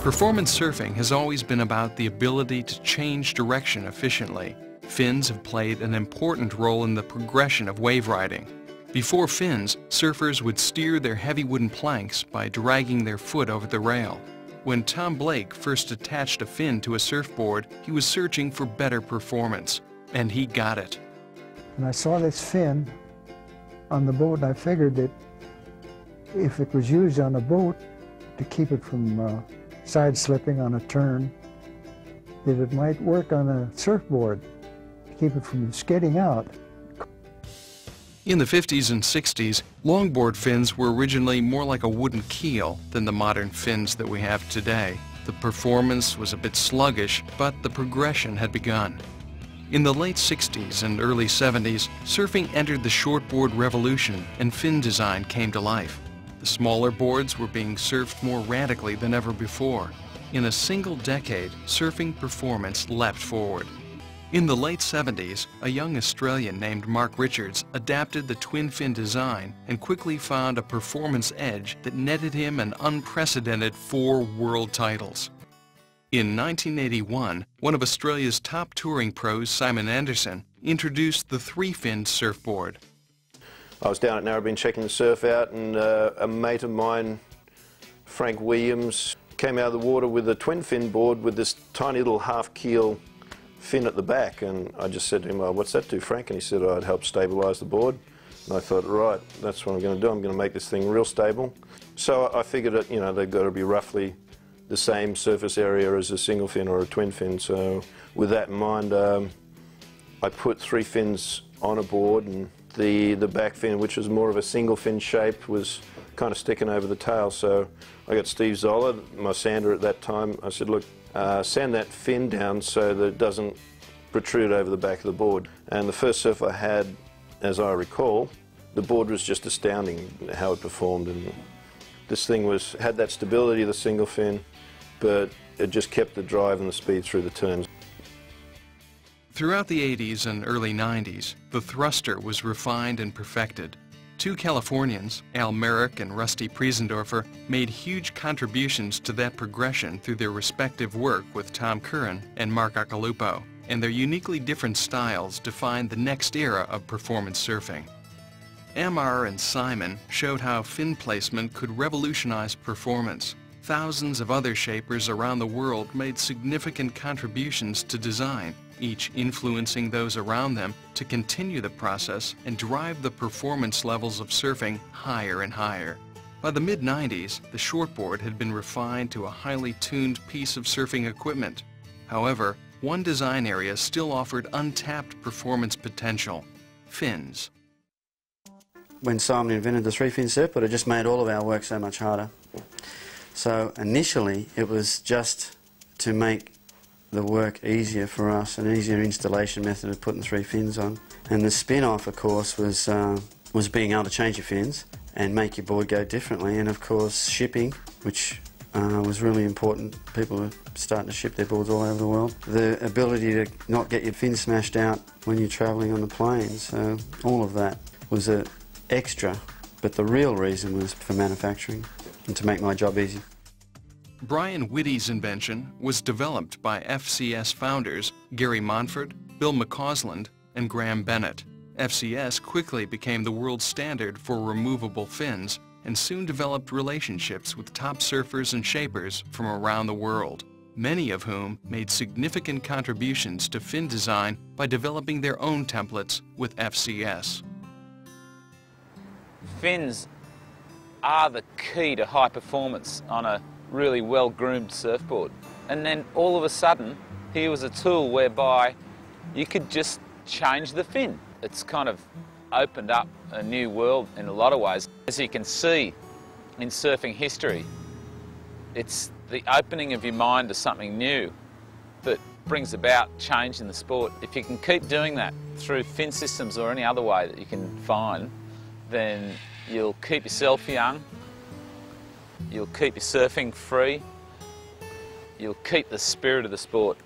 Performance surfing has always been about the ability to change direction efficiently. Fins have played an important role in the progression of wave riding. Before fins, surfers would steer their heavy wooden planks by dragging their foot over the rail. When Tom Blake first attached a fin to a surfboard, he was searching for better performance, and he got it. When I saw this fin on the boat, I figured that if it was used on a boat to keep it from side slipping on a turn, that it might work on a surfboard to keep it from skidding out. In the 50s and 60s, longboard fins were originally more like a wooden keel than the modern fins that we have today. The performance was a bit sluggish, but the progression had begun. In the late 60s and early 70s, surfing entered the shortboard revolution and fin design came to life. The smaller boards were being surfed more radically than ever before. In a single decade, surfing performance leapt forward. In the late 70s, a young Australian named Mark Richards adapted the twin fin design and quickly found a performance edge that netted him an unprecedented 4 world titles. In 1981, one of Australia's top touring pros, Simon Anderson, introduced the 3-fin surfboard. I was down at Narrabeen checking the surf out, and a mate of mine, Frank Williams, came out of the water with a twin fin board with this tiny little half keel fin at the back, and I just said to him, "Oh, what's that do, Frank?" And he said, "Oh, I'd help stabilise the board." And I thought, right, that's what I'm going to do. I'm going to make this thing real stable. So I figured that, you know, they've got to be roughly the same surface area as a single fin or a twin fin. So with that in mind, I put 3 fins on a board, and the back fin, which was more of a single fin shape, was kind of sticking over the tail. So I got Steve Zoller, my sander at that time. I said, look, sand that fin down so that it doesn't protrude over the back of the board. And the first surf I had, as I recall, the board was just astounding how it performed. And this thing had that stability of the single fin, but it just kept the drive and the speed through the turns. Throughout the 80s and early 90s, the thruster was refined and perfected. 2 Californians, Al Merrick and Rusty Priesendorfer, made huge contributions to that progression through their respective work with Tom Curran and Mark Accalupo, and their uniquely different styles defined the next era of performance surfing. MR and Simon showed how fin placement could revolutionize performance. Thousands of other shapers around the world made significant contributions to design, each influencing those around them to continue the process and drive the performance levels of surfing higher and higher. By the mid-90s, the shortboard had been refined to a highly tuned piece of surfing equipment. However, one design area still offered untapped performance potential: fins. When Simon invented the 3-fin surfboard, it just made all of our work so much harder. So initially it was just to make the work easier for us, an easier installation method of putting 3 fins on. And the spin-off, of course, was being able to change your fins and make your board go differently, and of course shipping, which was really important. People were starting to ship their boards all over the world. The ability to not get your fins smashed out when you're travelling on the planes, so all of that was an extra, but the real reason was for manufacturing and to make my job easy. Brian Whitty's invention was developed by FCS founders Gary Montfort, Bill McCausland, and Graham Bennett. FCS quickly became the world standard for removable fins and soon developed relationships with top surfers and shapers from around the world, many of whom made significant contributions to fin design by developing their own templates with FCS. Fins are the key to high performance on a really well-groomed surfboard. And then all of a sudden, here was a tool whereby you could just change the fin. It's kind of opened up a new world in a lot of ways. As you can see in surfing history, it's the opening of your mind to something new that brings about change in the sport. If you can keep doing that through fin systems or any other way that you can find, then you'll keep yourself young, you'll keep your surfing free, you'll keep the spirit of the sport.